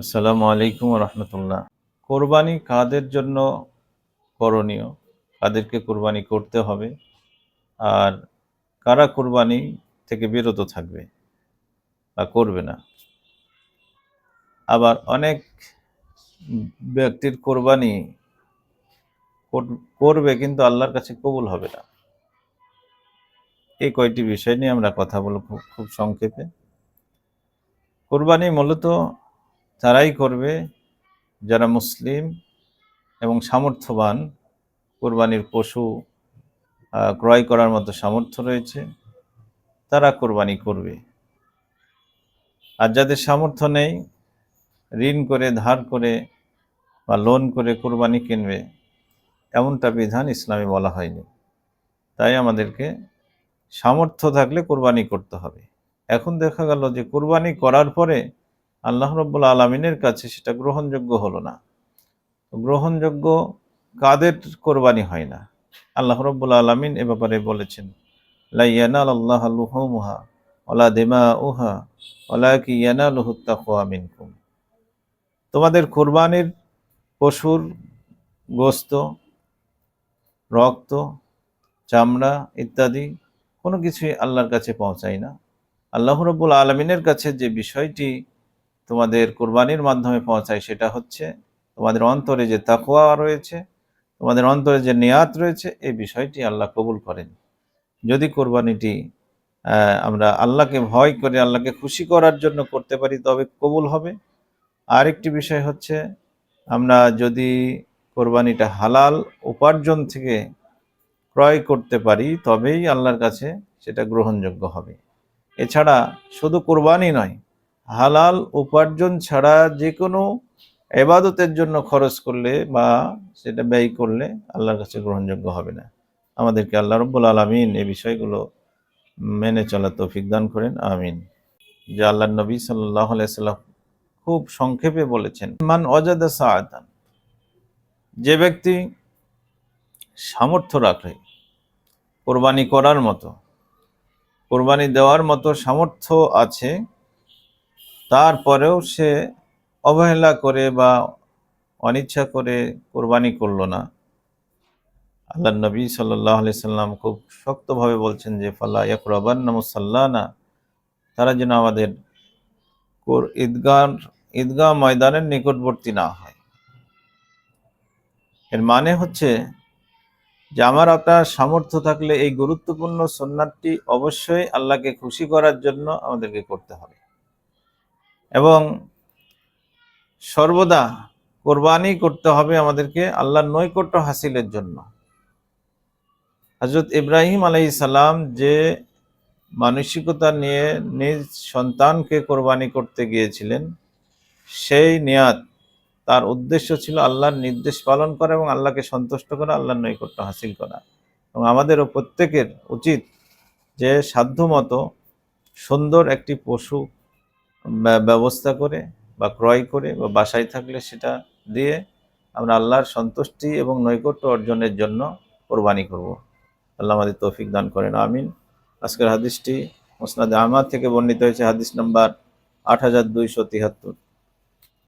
আসসালামু আলাইকুম রহমতুল্লাহ। কোরবানি কাদের জন্য করণীয়, কাদেরকে কোরবানি করতে হবে, আর কারা কোরবানি থেকে বিরত থাকবে বা করবে না। আবার অনেক ব্যক্তির কোরবানি করবে কিন্তু আল্লাহর কাছে কবুল হবে না। এই কয়টি বিষয় নিয়ে আমরা কথা বলব খুব সংক্ষেপে। কোরবানি মূলত তারাই করবে যারা মুসলিম এবং সামর্থ্যবান, কোরবানির পশু ক্রয় করার মতো সামর্থ্য রয়েছে, তারা কোরবানি করবে। আর যাদের সামর্থ্য নেই, ঋণ করে, ধার করে বা লোন করে কোরবানি কিনবে, এমনটা বিধান ইসলামে বলা হয়নি। তাই আমাদেরকে সামর্থ্য থাকলে কোরবানি করতে হবে। এখন দেখা গেল যে কোরবানি করার পরে আল্লাহ রাব্বুল আলামিনের কাছে সেটা গ্রহণযোগ্য হলো না। গ্রহণযোগ্য কাদের কোরবানি হয় না? আল্লাহ রাব্বুল আলামিন এ ব্যাপারে বলেছেন, লা ইয়ানালাল্লাহু লুহুমুহা ওয়ালা দিমাউহা ওয়ালাকিন ইয়ানালুহুত তাকওয়া মিনকুম। তোমাদের কোরবানির পশুর গোস্ত, রক্ত, চামড়া ইত্যাদি কোনো কিছুই আল্লাহর কাছে পৌঁছায় না। আল্লাহ রাব্বুল আলামিনের কাছে যে বিষয়টি তোমাদের কোরবানির মাধ্যমে পৌঁছায় সেটা হচ্ছে তোমাদের অন্তরে যে তাকওয়া রয়েছে, তোমাদের অন্তরে যে নিয়াত রয়েছে, এই বিষয়টি আল্লাহ কবুল করেন। যদি কোরবানিটি আমরা আল্লাহকে ভয় করে, আল্লাহকে খুশি করার জন্য করতে পারি, তবে কবুল হবে। আরেকটি বিষয় হচ্ছে, আমরা যদি কোরবানিটা হালাল উপার্জন থেকে ক্রয় করতে পারি, তবেই আল্লাহর কাছে সেটা গ্রহণযোগ্য হবে। এছাড়া শুধু কোরবানি নয়, হালাল উপার্জন ছাড়া যে কোনো ইবাদতের জন্য খরচ করলে বা সেটা ব্যয় করলে আল্লাহর কাছে গ্রহণযোগ্য হবে না। আমাদেরকে আল্লাহ রাব্বুল আলামিন এই বিষয়গুলো মেনে চলার তৌফিক দান করেন, আমিন। যে আল্লাহর নবী সাল্লাল্লাহু আলাইহি সাল্লাম খুব সংক্ষেপে বলেছেন, মান ওয়াজাদা সাআতান, যে ব্যক্তি সামর্থ্য রাখে কোরবানি করার মতো, কোরবানি দেওয়ার মতো সামর্থ্য আছে, তারপরেও সে অবহেলা করে বা অনিচ্ছা করে কোরবানি করলো না, আল্লাহর নবী সাল্লাল্লাহু আলাইহি সাল্লাম খুব শক্তভাবে বলছেন যে ফালা ইয়াকরাবান্না মুসাল্লানা, তারা যেন আমাদের ঈদগাহ ময়দানের নিকটবর্তী না হয়। এর মানে হচ্ছে যে আমার আপনার সামর্থ্য থাকলে এই গুরুত্বপূর্ণ সুন্নাতটি অবশ্যই আল্লাহকে খুশি করার জন্য আমাদেরকে করতে হবে, এবং সর্বদা কোরবানি করতে হবে আমাদেরকে আল্লাহর নৈকট্য হাসিলের জন্য। হযরত ইব্রাহিম আলাইহিস সালাম যে মানসিকতা নিয়ে নিজ সন্তানকে কোরবানি করতে গিয়েছিলেন, সেই নিয়াত, তার উদ্দেশ্য ছিল আল্লাহর নির্দেশ পালন করা এবং আল্লাহকে সন্তুষ্ট করা, আল্লাহর নৈকট্য হাসিল করা। এবং আমাদেরও প্রত্যেকের উচিত যে সাধ্যমতো সুন্দর একটি পশু ব্যবস্থা করে বা ক্রয় করে বা বাসায় থাকলে সেটা দিয়ে আমরা আল্লাহর সন্তুষ্টি এবং নৈকট্য অর্জনের জন্য কোরবানি করব। আল্লাহ আমাদের তৌফিক দান করেন, আমিন। আজকের হাদিসটি মুসনাদে আহমদ থেকে বর্ণিত হয়েছে, হাদিস নাম্বার 8273।